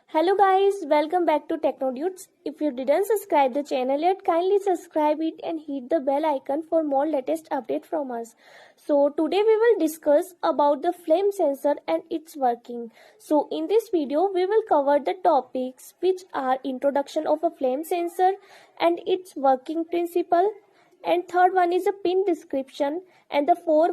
Hello guys, welcome back to TechnoDudes. If you didn't subscribe the channel yet, kindly subscribe it and hit the bell icon for more latest update from us. So today we will discuss about the flame sensor and its working. So in this video we will cover the topics which are introduction of a flame sensor and its working principle, and third one is a pin description, and the fourth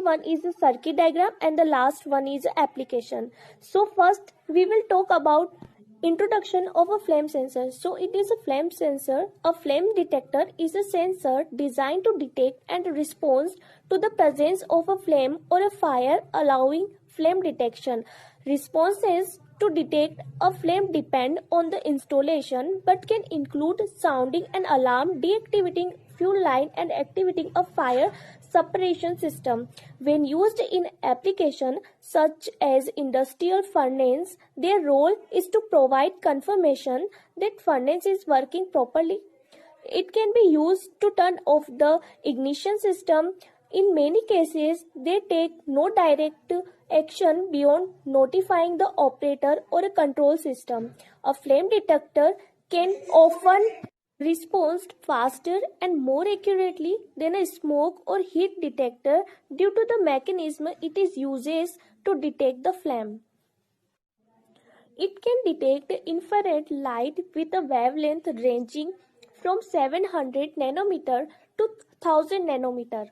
one is a circuit diagram, and the last one is application. So first we will talk about introduction of a flame sensor. So it is a flame sensor. A flame detector is a sensor designed to detect and respond to the presence of a flame or a fire, allowing flame detection. Responses to detect a flame depend on the installation but can include sounding an alarm, deactivating fuel line, and activating a fire suppression system. When used in application such as industrial furnace, their role is to provide confirmation that furnace is working properly. It can be used to turn off the ignition system. In many cases, they take no direct action beyond notifying the operator or a control system. A flame detector can often respond faster and more accurately than a smoke or heat detector due to the mechanism it is uses to detect the flame. It can detect infrared light with a wavelength ranging from 700 nanometer to 1000 nanometer.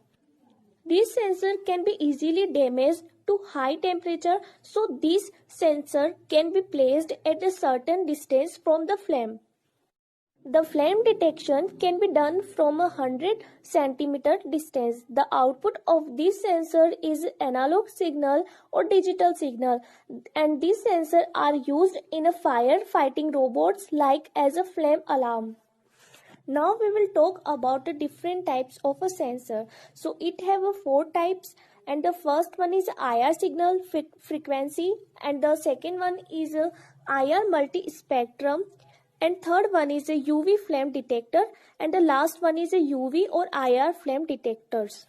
This sensor can be easily damaged to high temperature, so this sensor can be placed at a certain distance from the flame. The flame detection can be done from a 100 centimeter distance. The output of this sensor is analog signal or digital signal, and these sensors are used in a fire-fighting robots like as a flame alarm. Now we will talk about the different types of a sensor. So it have a 4 types, and the first one is IR signal frequency, and the second one is a IR multi-spectrum, and third one is a UV flame detector, and the last one is a UV or IR flame detectors.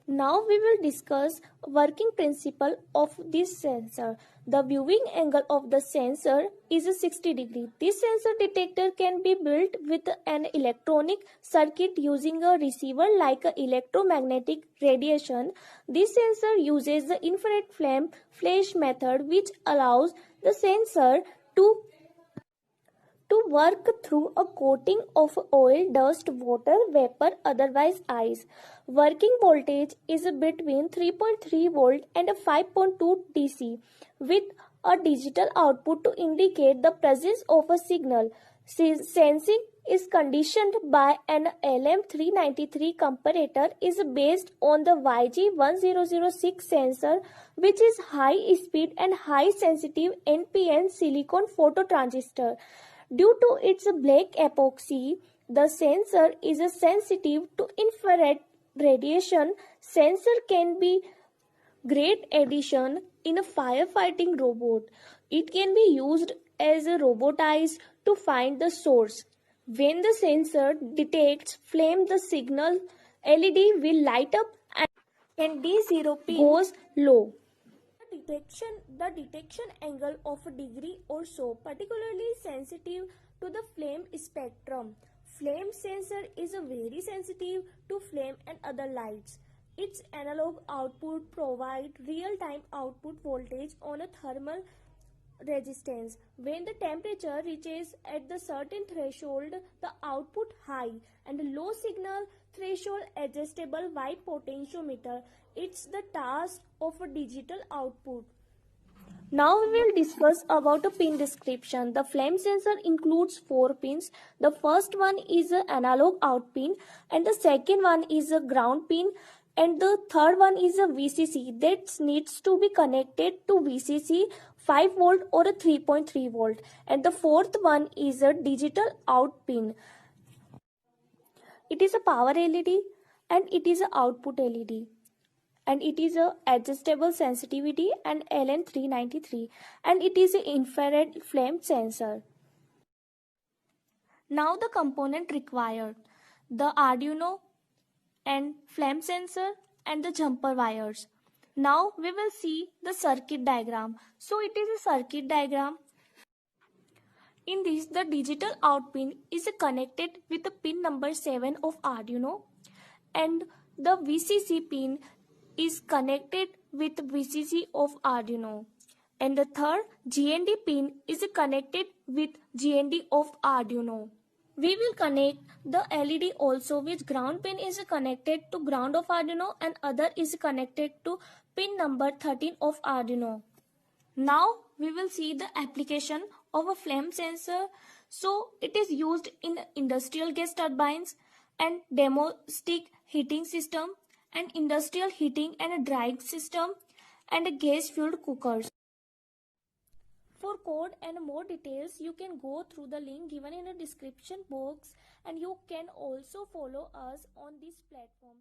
Now we will discuss working principle of this sensor. The viewing angle of the sensor is 60 degree. This sensor detector can be built with an electronic circuit using a receiver like a electromagnetic radiation. This sensor uses the infrared flame flash method, which allows the sensor to work through a coating of oil, dust, water, vapor, otherwise ice. Working voltage is between 3.3 volt and 5.2 DC with a digital output to indicate the presence of a signal. Sensing is conditioned by an LM393 comparator is based on the YG1006 sensor, which is high speed and high sensitive NPN silicon phototransistor. Due to its black epoxy, the sensor is sensitive to infrared radiation. Sensor can be great addition in a firefighting robot. It can be used as a robot eyes to find the source. When the sensor detects flame, the signal LED will light up and D0 pin goes low. The detection angle of a degree or so, particularly sensitive to the flame spectrum. Flame sensor is very sensitive to flame and other lights. Its analog output provide real-time output voltage on a thermal resistance. When the temperature reaches at the certain threshold, the output high and low signal threshold adjustable by potentiometer. It's the task of a digital output. Now we will discuss about a pin description. The flame sensor includes 4 pins. The first one is an analog out pin, and the second one is a ground pin, and the third one is a VCC that needs to be connected to VCC 5 volt or a 3.3 volt, and the fourth one is a digital out pin. It is a power LED and it is an output LED, and it is a adjustable sensitivity and LM393, and it is an infrared flame sensor. Now the component required: the Arduino and flame sensor and the jumper wires. Now we will see the circuit diagram. So it is a circuit diagram. In this, the digital out pin is connected with the pin number 7 of Arduino, and the VCC pin is connected with VCC of Arduino, and the third GND pin is connected with GND of Arduino. We will connect the LED also, which ground pin is connected to ground of Arduino and other is connected to pin number 13 of Arduino. Now we will see the application of a flame sensor. So it is used in industrial gas turbines and domestic heating system and industrial heating and drying system and gas fueled cookers. For code and more details, you can go through the link given in the description box, and you can also follow us on this platform.